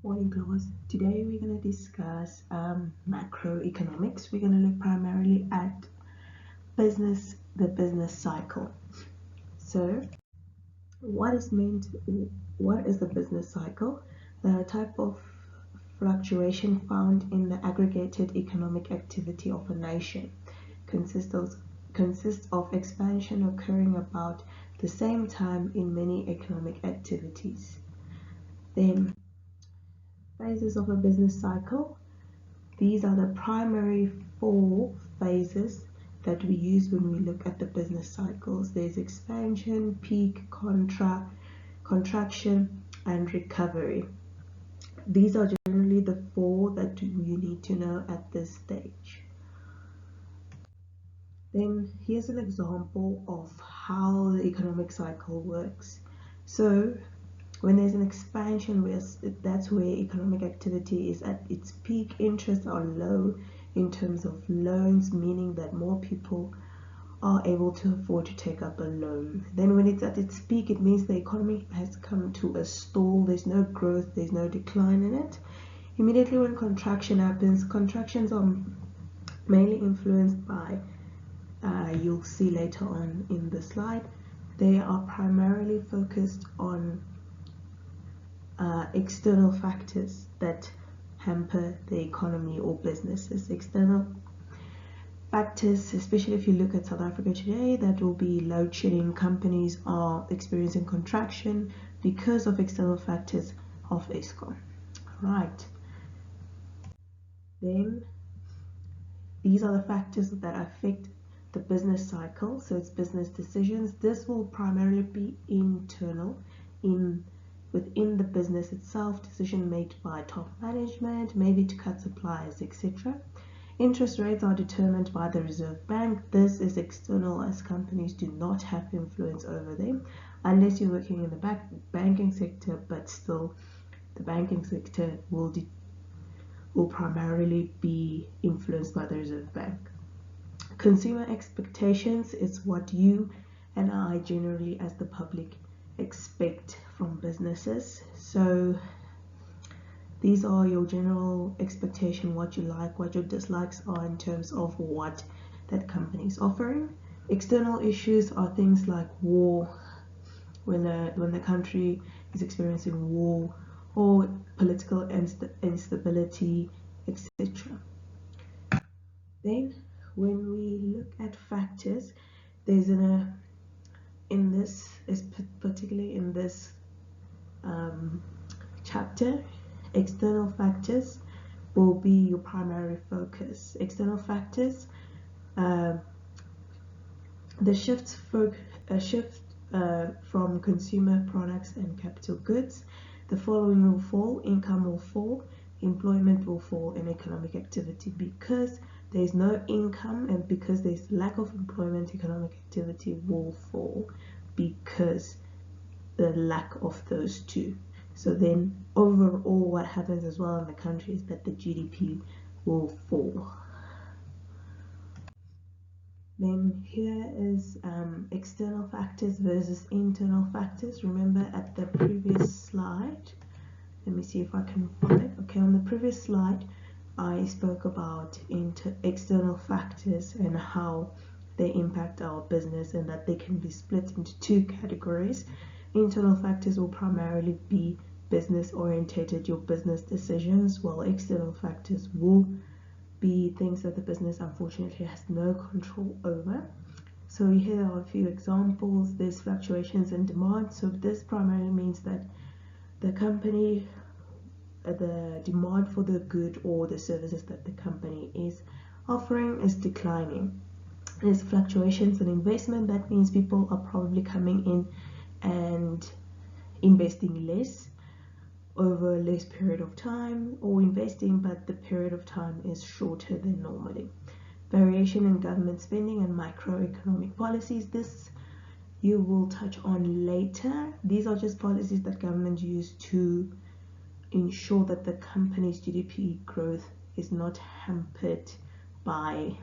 Morning, class. Today we're going to discuss macroeconomics. We're going to look primarily at the business cycle. So, what is meant? What is the business cycle? The type of fluctuation found in the aggregated economic activity of a nation consists of expansion occurring about the same time in many economic activities. Then, phases of a business cycle. These are the primary four phases that we use when we look at the business cycles. There's expansion, peak, contraction, and recovery. These are generally the four that you need to know at this stage. Then here's an example of how the economic cycle works. So when there's an expansion, that's where economic activity is at its peak. Interests are low in terms of loans, meaning that more people are able to afford to take up a loan. Then when it's at its peak, it means the economy has come to a stall. There's no growth, there's no decline in it. Immediately when contraction happens, contractions are mainly influenced by, you'll see later on in the slide, they are primarily focused on external factors that hamper the economy or businesses. External factors, especially if you look at South Africa today, that will be load shedding. Companies are experiencing contraction because of external factors of Eskom. Right. Then these are the factors that affect the business cycle. So it's business decisions. This will primarily be internal within the business itself, decision made by top management, maybe to cut suppliers, etc. Interest rates are determined by the Reserve Bank. This is external, as companies do not have influence over them unless you're working in the banking sector, but still the banking sector will primarily be influenced by the Reserve Bank. Consumer expectations is what you and I generally as the public expect from businesses. So these are your general expectation, what you like, what your dislikes are in terms of what that company is offering. External issues are things like war, when the country is experiencing war, or political instability, etc. Then when we look at factors, there's particularly in this chapter, external factors will be your primary focus. External factors, the shift from consumer products and capital goods. The following will fall: income will fall, employment will fall, and economic activity. Because there's no income and because there's lack of employment, economic activity will fall because the lack of those two. So then overall what happens as well in the country is that the GDP will fall. Then here is external factors versus internal factors. Remember at the previous slide, let me see if I can find it. Okay, on the previous slide I spoke about external factors and how they impact our business and that they can be split into two categories. Internal factors will primarily be business orientated, your business decisions, while external factors will be things that the business unfortunately has no control over. So here are a few examples. There's fluctuations in demand. So this primarily means that the company, the demand for the good or the services that the company is offering is declining. There's fluctuations in investment. That means people are probably coming in and investing less over a less period of time, or investing but the period of time is shorter than normally. Variation in government spending and macroeconomic policies. This you will touch on later. These are just policies that government use to ensure that the company's GDP growth is not hampered by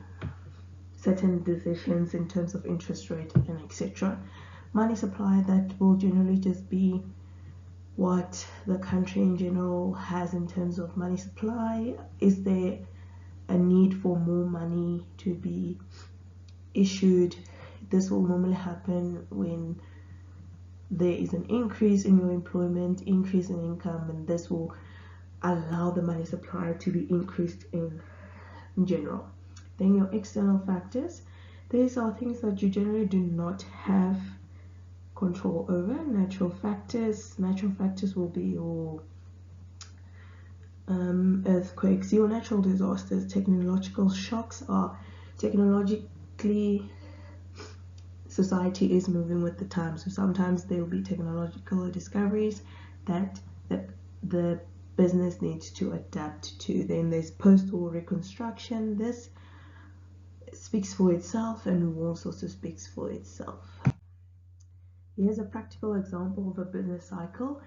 certain decisions in terms of interest rate and etc. Money supply, that will generally just be what the country in general has in terms of money supply. Is there a need for more money to be issued? This will normally happen when there is an increase in your employment, increase in income, and this will allow the money supply to be increased in general. Then your external factors. These are things that you generally do not have control over. Natural factors. Natural factors will be your earthquakes, your natural disasters. Technological shocks are technologically, society is moving with the times, so sometimes there will be technological discoveries that the business needs to adapt to. Then there's post-war reconstruction. This speaks for itself, and wars also speaks for itself. Here's a practical example of a business cycle.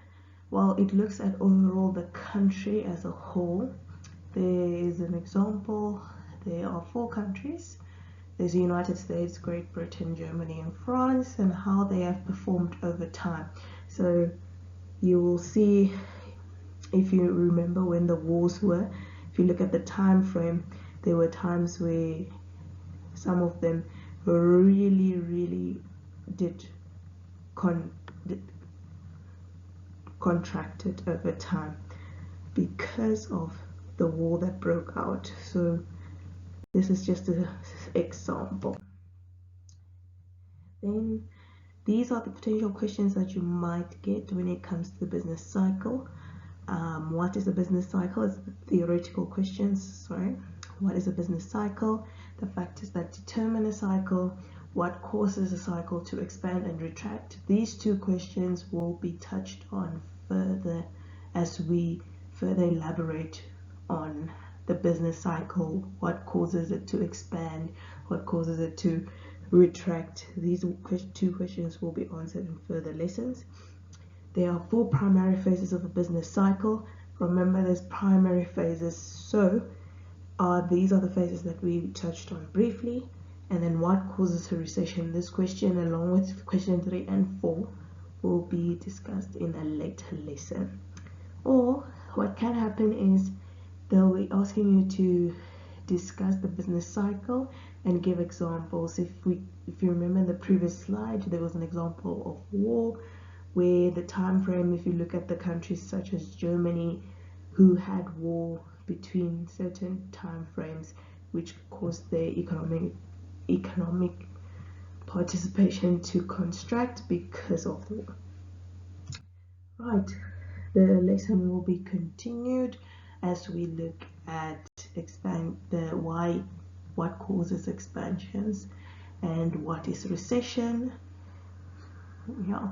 While it looks at overall the country as a whole, there is an example. There are 4 countries. There's the United States, Great Britain, Germany, and France, and how they have performed over time. So you will see, if you remember when the wars were, if you look at the time frame, there were times where some of them really did contracted over time because of the war that broke out. So this is just an example. Then these are the potential questions that you might get when it comes to the business cycle. What is a business cycle? It's theoretical questions. Sorry. What is a business cycle? The factors that determine a cycle. What causes a cycle to expand and retract? These 2 questions will be touched on further as we further elaborate on the business cycle. What causes it to expand? What causes it to retract? These 2 questions will be answered in further lessons. There are 4 primary phases of a business cycle. Remember, there's primary phases. So these are the phases that we touched on briefly. And then what causes a recession? This question, along with question 3 and 4, will be discussed in a later lesson. Or what can happen is they'll be asking you to discuss the business cycle and give examples. If you remember in the previous slide, there was an example of war, where the time frame, if you look at the countries such as Germany, who had war between certain time frames, which caused their economic participation to contract because of the war. Right, the lesson will be continued as we look at what causes expansions and what is recession. Yeah.